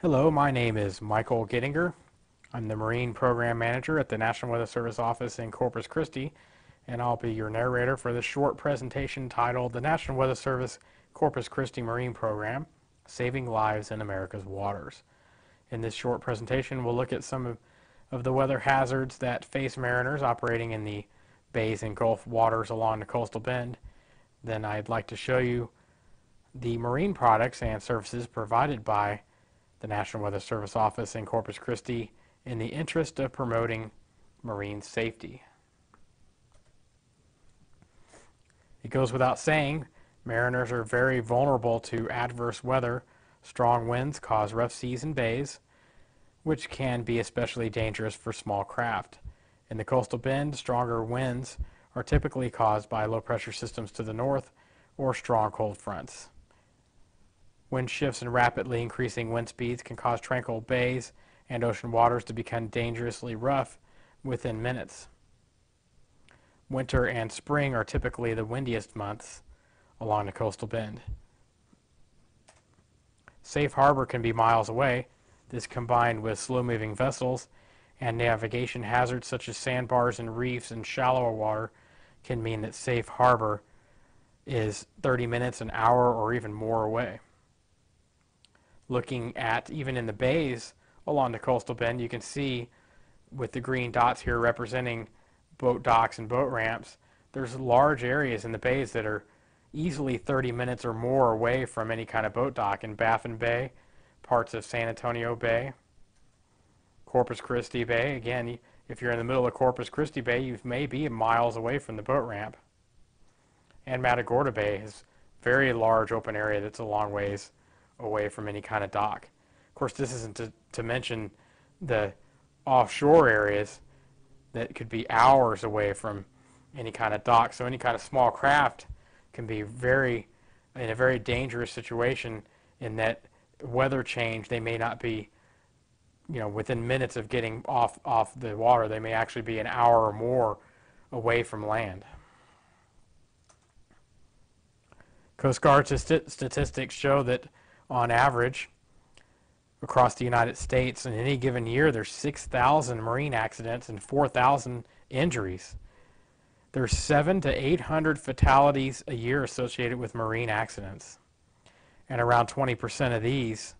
Hello, my name is Michael Gittinger. I'm the Marine Program Manager at the National Weather Service office in Corpus Christi, and I'll be your narrator for this short presentation titled The National Weather Service Corpus Christi Marine Program, Saving Lives in America's Waters. In this short presentation, we'll look at some of the weather hazards that face mariners operating in the bays and Gulf waters along the coastal bend. Then I'd like to show you the marine products and services provided by the National Weather Service office in Corpus Christi in the interest of promoting marine safety. It goes without saying, mariners are very vulnerable to adverse weather. Strong winds cause rough seas in bays, which can be especially dangerous for small craft. In the coastal bend, stronger winds are typically caused by low-pressure systems to the north or strong cold fronts. Wind shifts and rapidly increasing wind speeds can cause tranquil bays and ocean waters to become dangerously rough within minutes. Winter and spring are typically the windiest months along the coastal bend. Safe harbor can be miles away. This, combined with slow-moving vessels and navigation hazards such as sandbars and reefs in shallower water, can mean that safe harbor is 30 minutes, an hour, or even more away. Looking at even in the bays along the coastal bend, you can see with the green dots here representing boat docks and boat ramps, there's large areas in the bays that are easily 30 minutes or more away from any kind of boat dock. In Baffin Bay, parts of San Antonio Bay, Corpus Christi Bay. Again, if you're in the middle of Corpus Christi Bay, you may be miles away from the boat ramp. And Matagorda Bay is a very large open area that's a long ways away from any kind of dock. Of course, this isn't to mention the offshore areas that could be hours away from any kind of dock. So any kind of small craft can be in a very dangerous situation in that weather change. They may not be, within minutes of getting off the water. They may actually be an hour or more away from land. Coast Guard statistics show that on average, across the United States, in any given year, there's 6,000 marine accidents and 4,000 injuries. There's 700 to 800 fatalities a year associated with marine accidents. And around 20% of these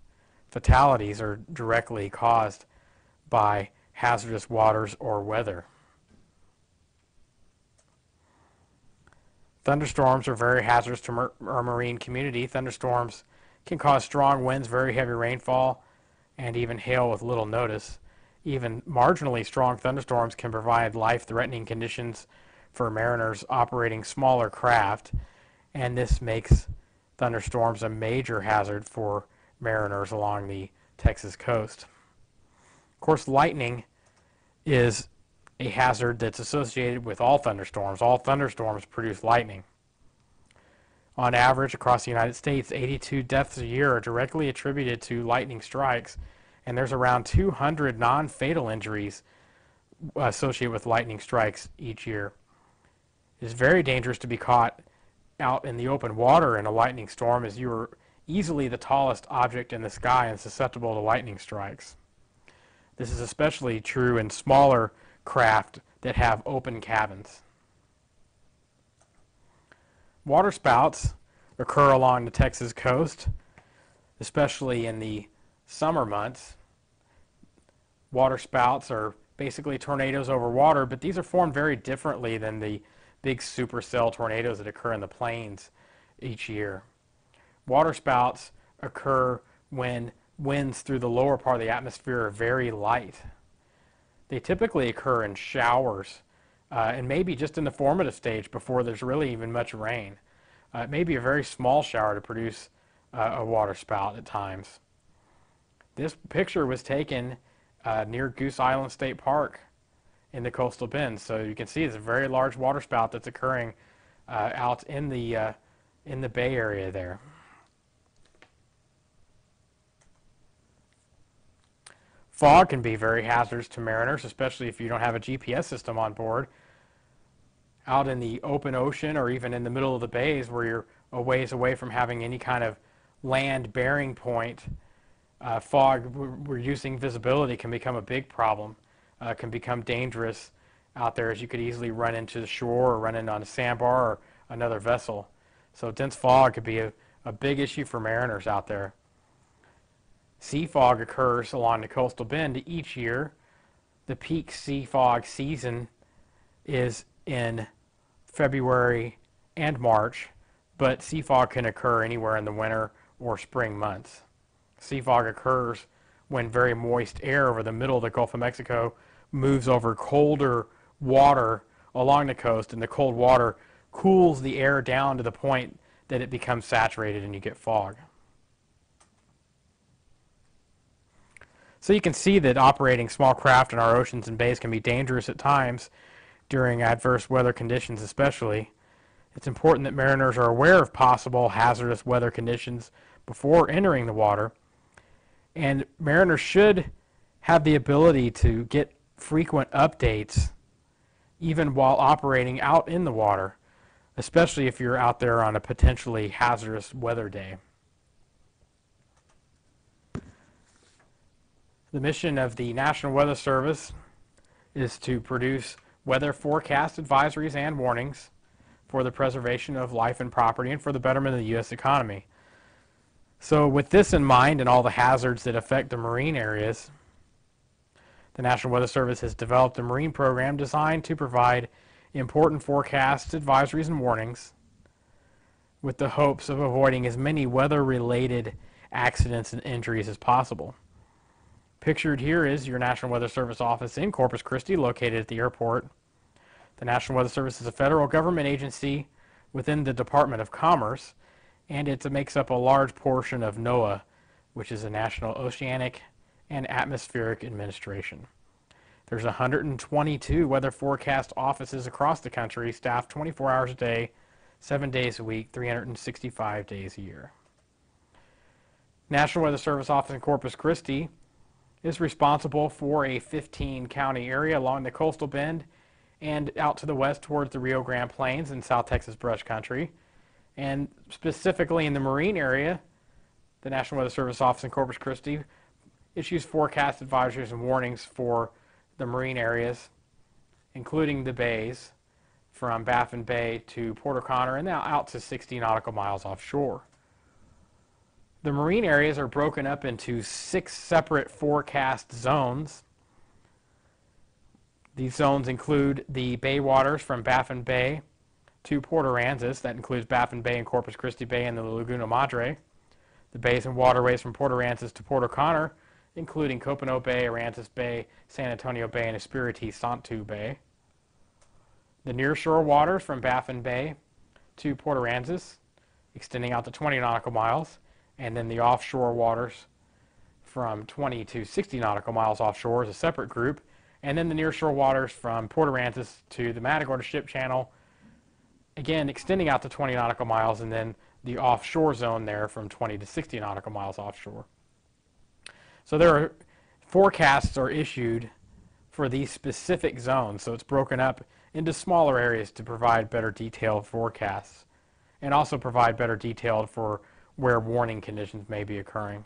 fatalities are directly caused by hazardous waters or weather. Thunderstorms are very hazardous to our marine community. Thunderstorms can cause strong winds, very heavy rainfall, and even hail with little notice. Even marginally strong thunderstorms can provide life-threatening conditions for mariners operating smaller craft, and this makes thunderstorms a major hazard for mariners along the Texas coast. Of course, lightning is a hazard that's associated with all thunderstorms. All thunderstorms produce lightning. On average, across the United States, 82 deaths a year are directly attributed to lightning strikes, and there's around 200 non-fatal injuries associated with lightning strikes each year. It's very dangerous to be caught out in the open water in a lightning storm, as you are easily the tallest object in the sky and susceptible to lightning strikes. This is especially true in smaller craft that have open cabins. Waterspouts occur along the Texas coast, especially in the summer months. Waterspouts are basically tornadoes over water, but these are formed very differently than the big supercell tornadoes that occur in the plains each year. Waterspouts occur when winds through the lower part of the atmosphere are very light. They typically occur in showers and maybe just in the formative stage before there's really even much rain. It may be a very small shower to produce a waterspout at times. This picture was taken near Goose Island State Park in the coastal bend, so you can see it's a very large waterspout that's occurring out in the Bay Area there. Fog can be very hazardous to mariners, especially if you don't have a GPS system on board. Out in the open ocean or even in the middle of the bays where you're a ways away from having any kind of land bearing point, Fog, reducing visibility can become a big problem, can become dangerous out there, as you could easily run into the shore or run in on a sandbar or another vessel. So dense fog could be a big issue for mariners out there. Sea fog occurs along the coastal bend each year. The peak sea fog season is in February and March, but sea fog can occur anywhere in the winter or spring months. Sea fog occurs when very moist air over the middle of the Gulf of Mexico moves over colder water along the coast, and the cold water cools the air down to the point that it becomes saturated and you get fog. So you can see that operating small craft in our oceans and bays can be dangerous at times during adverse weather conditions especially. It's important that mariners are aware of possible hazardous weather conditions before entering the water, and mariners should have the ability to get frequent updates even while operating out in the water, especially if you're out there on a potentially hazardous weather day. The mission of the National Weather Service is to produce weather forecast advisories and warnings for the preservation of life and property and for the betterment of the U.S. economy. So with this in mind and all the hazards that affect the marine areas, the National Weather Service has developed a marine program designed to provide important forecasts, advisories, and warnings with the hopes of avoiding as many weather-related accidents and injuries as possible. Pictured here is your National Weather Service office in Corpus Christi, located at the airport. The National Weather Service is a federal government agency within the Department of Commerce, and it makes up a large portion of NOAA, which is the National Oceanic and Atmospheric Administration. There's 122 weather forecast offices across the country, staffed 24 hours a day, 7 days a week, 365 days a year. National Weather Service office in Corpus Christi is responsible for a 15-county area along the coastal bend and out to the west towards the Rio Grande Plains and South Texas brush country. And specifically in the marine area, the National Weather Service office in Corpus Christi issues forecast advisories and warnings for the marine areas, including the bays from Baffin Bay to Port O'Connor and now out to 60 nautical miles offshore. The marine areas are broken up into 6 separate forecast zones. These zones include the bay waters from Baffin Bay to Port Aransas. That includes Baffin Bay and Corpus Christi Bay and the Laguna Madre. The bays and waterways from Port Aransas to Port O'Connor, including Copano Bay, Aransas Bay, San Antonio Bay, and Espiritu Santo Bay. The nearshore waters from Baffin Bay to Port Aransas, extending out to 20 nautical miles, and then the offshore waters from 20 to 60 nautical miles offshore is a separate group, and then the nearshore waters from Port Aransas to the Matagorda Ship Channel, again extending out to 20 nautical miles, and then the offshore zone there from 20 to 60 nautical miles offshore. So there are forecasts are issued for these specific zones, so it's broken up into smaller areas to provide better detailed forecasts and also provide better detailed for where warning conditions may be occurring.